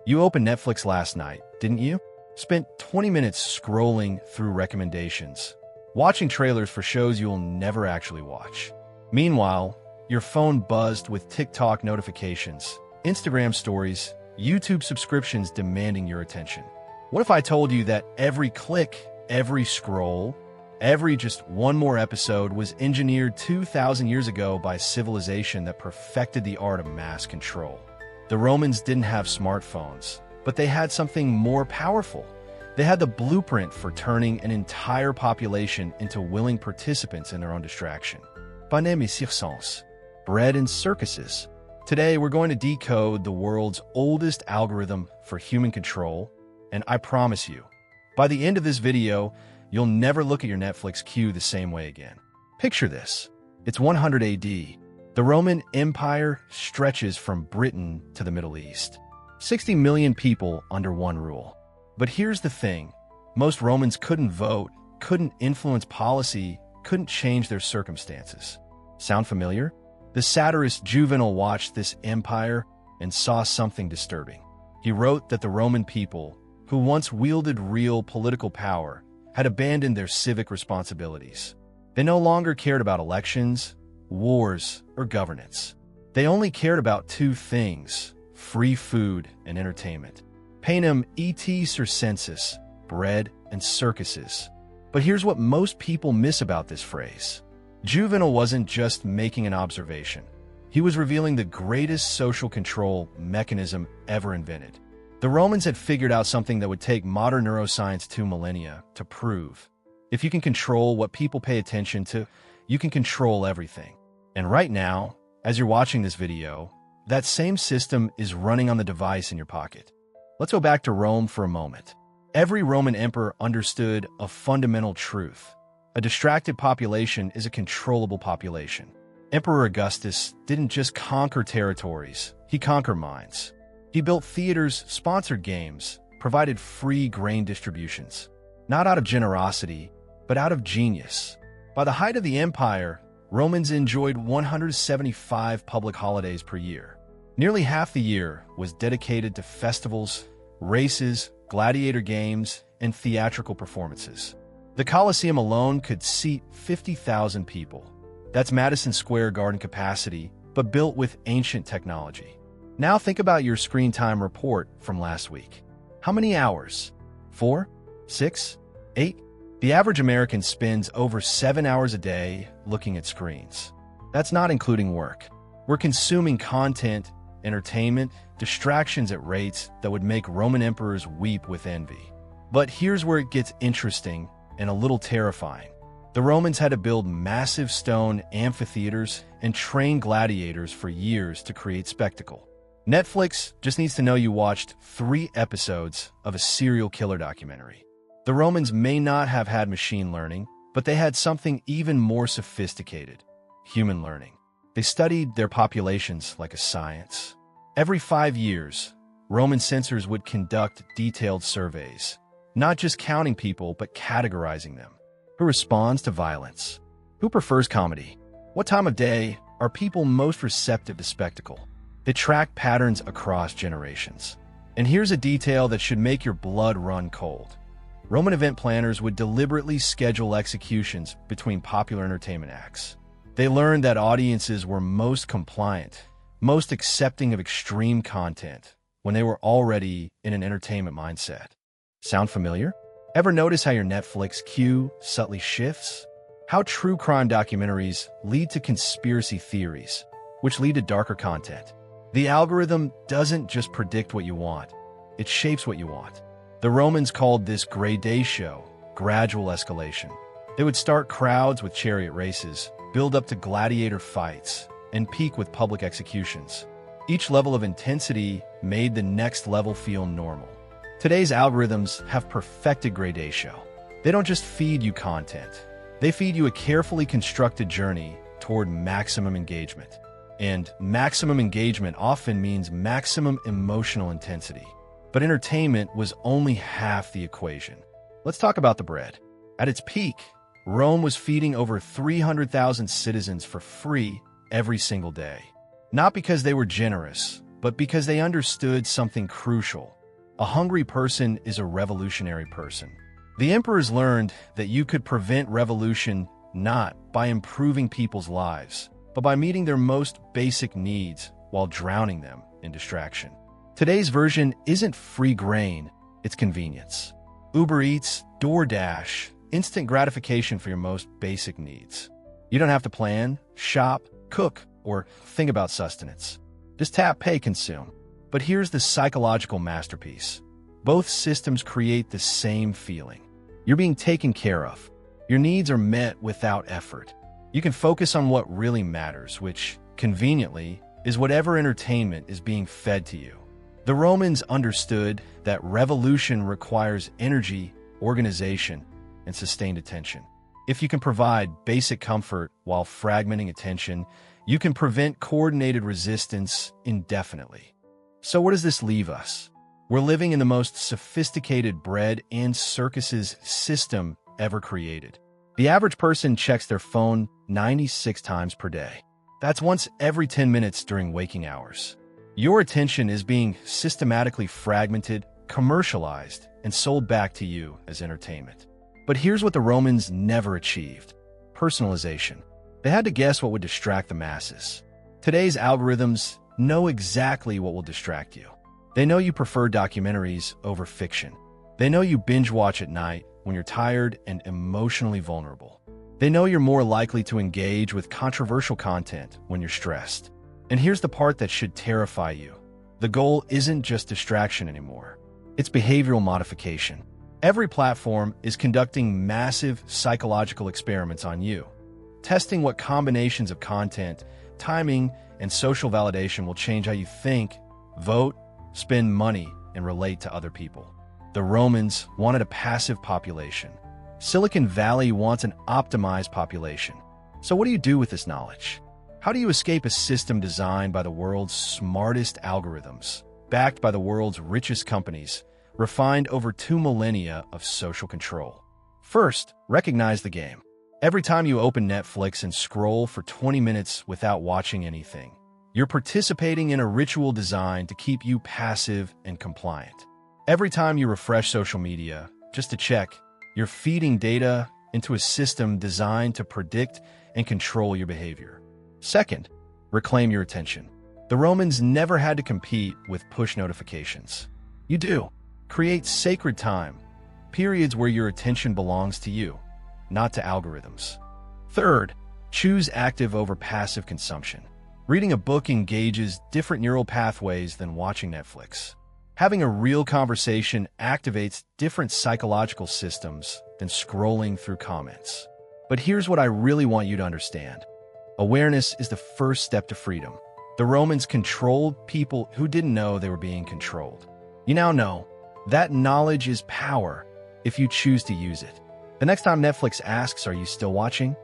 You opened Netflix last night, didn't you? Spent 20 minutes scrolling through recommendations, watching trailers for shows you'll never actually watch. Meanwhile, your phone buzzed with TikTok notifications, Instagram stories, YouTube subscriptions demanding your attention. What if I told you that every click, every scroll, every just one more episode was engineered 2,000 years ago by a civilization that perfected the art of mass control? The Romans didn't have smartphones, but they had something more powerful. They had the blueprint for turning an entire population into willing participants in their own distraction. Panem et Circenses, bread and circuses. Today, we're going to decode the world's oldest algorithm for human control, and I promise you, by the end of this video, you'll never look at your Netflix queue the same way again. Picture this. It's 100 AD. The Roman Empire stretches from Britain to the Middle East. 60 million people under one rule. But here's the thing. Most Romans couldn't vote, couldn't influence policy, couldn't change their circumstances. Sound familiar? The satirist Juvenal watched this empire and saw something disturbing. He wrote that the Roman people, who once wielded real political power, had abandoned their civic responsibilities. They no longer cared about elections, wars, or governance. They only cared about two things: free food and entertainment. Panem et Circenses, bread and circuses. But here's what most people miss about this phrase. Juvenal wasn't just making an observation. He was revealing the greatest social control mechanism ever invented. The Romans had figured out something that would take modern neuroscience 2 millennia to prove. If you can control what people pay attention to, you can control everything. And right now, as you're watching this video, that same system is running on the device in your pocket. Let's go back to Rome for a moment. Every Roman emperor understood a fundamental truth. A distracted population is a controllable population. Emperor Augustus didn't just conquer territories, he conquered minds. He built theaters, sponsored games, provided free grain distributions. Not out of generosity, but out of genius. By the height of the empire, Romans enjoyed 175 public holidays per year. Nearly half the year was dedicated to festivals, races, gladiator games, and theatrical performances. The Colosseum alone could seat 50,000 people. That's Madison Square Garden capacity, but built with ancient technology. Now think about your screen time report from last week. How many hours? 4? 6? 8? The average American spends over 7 hours a day looking at screens. That's not including work. We're consuming content, entertainment, distractions at rates that would make Roman emperors weep with envy. But here's where it gets interesting and a little terrifying. The Romans had to build massive stone amphitheaters and train gladiators for years to create spectacle. Netflix just needs to know you watched 3 episodes of a serial killer documentary. The Romans may not have had machine learning, but they had something even more sophisticated: human learning. They studied their populations like a science. Every 5 years, Roman censors would conduct detailed surveys, not just counting people, but categorizing them. Who responds to violence? Who prefers comedy? What time of day are people most receptive to spectacle? They track patterns across generations. And here's a detail that should make your blood run cold. Roman event planners would deliberately schedule executions between popular entertainment acts. They learned that audiences were most compliant, most accepting of extreme content when they were already in an entertainment mindset. Sound familiar? Ever notice how your Netflix queue subtly shifts? How true crime documentaries lead to conspiracy theories, which lead to darker content. The algorithm doesn't just predict what you want, it shapes what you want. The Romans called this gradation, gradual escalation. They would start crowds with chariot races, build up to gladiator fights, and peak with public executions. Each level of intensity made the next level feel normal. Today's algorithms have perfected gradation. They don't just feed you content. They feed you a carefully constructed journey toward maximum engagement. And maximum engagement often means maximum emotional intensity. But entertainment was only half the equation. Let's talk about the bread. At its peak, Rome was feeding over 300,000 citizens for free every single day. Not because they were generous, but because they understood something crucial. A hungry person is a revolutionary person. The emperors learned that you could prevent revolution not by improving people's lives, but by meeting their most basic needs while drowning them in distraction. Today's version isn't free grain, it's convenience. Uber Eats, DoorDash, instant gratification for your most basic needs. You don't have to plan, shop, cook, or think about sustenance. Just tap, pay, consume. But here's the psychological masterpiece. Both systems create the same feeling. You're being taken care of. Your needs are met without effort. You can focus on what really matters, which, conveniently, is whatever entertainment is being fed to you. The Romans understood that revolution requires energy, organization, and sustained attention. If you can provide basic comfort while fragmenting attention, you can prevent coordinated resistance indefinitely. So where does this leave us? We're living in the most sophisticated bread and circuses system ever created. The average person checks their phone 96 times per day. That's once every 10 minutes during waking hours. Your attention is being systematically fragmented, commercialized, and sold back to you as entertainment. But here's what the Romans never achieved: personalization. They had to guess what would distract the masses. Today's algorithms know exactly what will distract you. They know you prefer documentaries over fiction. They know you binge watch at night when you're tired and emotionally vulnerable. They know you're more likely to engage with controversial content when you're stressed. And here's the part that should terrify you. The goal isn't just distraction anymore. It's behavioral modification. Every platform is conducting massive psychological experiments on you, testing what combinations of content, timing, and social validation will change how you think, vote, spend money, and relate to other people. The Romans wanted a passive population. Silicon Valley wants an optimized population. So what do you do with this knowledge? How do you escape a system designed by the world's smartest algorithms, backed by the world's richest companies, refined over 2 millennia of social control? First, recognize the game. Every time you open Netflix and scroll for 20 minutes without watching anything, you're participating in a ritual designed to keep you passive and compliant. Every time you refresh social media, just to check, you're feeding data into a system designed to predict and control your behavior. Second, reclaim your attention. The Romans never had to compete with push notifications. You do. Create sacred time, periods where your attention belongs to you, not to algorithms. Third, choose active over passive consumption. Reading a book engages different neural pathways than watching Netflix. Having a real conversation activates different psychological systems than scrolling through comments. But here's what I really want you to understand. Awareness is the first step to freedom. The Romans controlled people who didn't know they were being controlled. You now know that knowledge is power if you choose to use it. The next time Netflix asks, "Are you still watching?"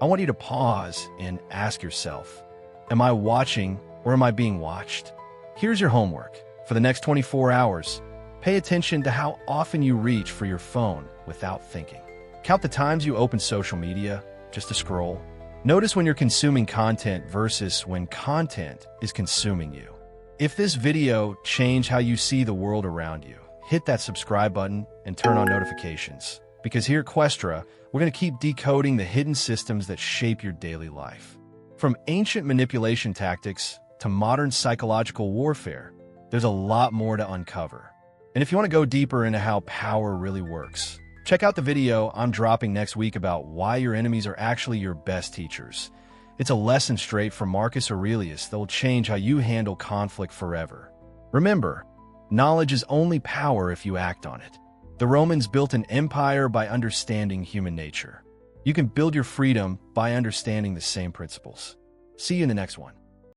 I want you to pause and ask yourself, am I watching or am I being watched? Here's your homework. For the next 24 hours, pay attention to how often you reach for your phone without thinking. Count the times you open social media just to scroll. Notice when you're consuming content versus when content is consuming you. If this video changed how you see the world around you, hit that subscribe button and turn on notifications. Because here at Questra, we're going to keep decoding the hidden systems that shape your daily life. From ancient manipulation tactics to modern psychological warfare, there's a lot more to uncover. And if you want to go deeper into how power really works, check out the video I'm dropping next week about why your enemies are actually your best teachers. It's a lesson straight from Marcus Aurelius that will change how you handle conflict forever. Remember, knowledge is only power if you act on it. The Romans built an empire by understanding human nature. You can build your freedom by understanding the same principles. See you in the next one.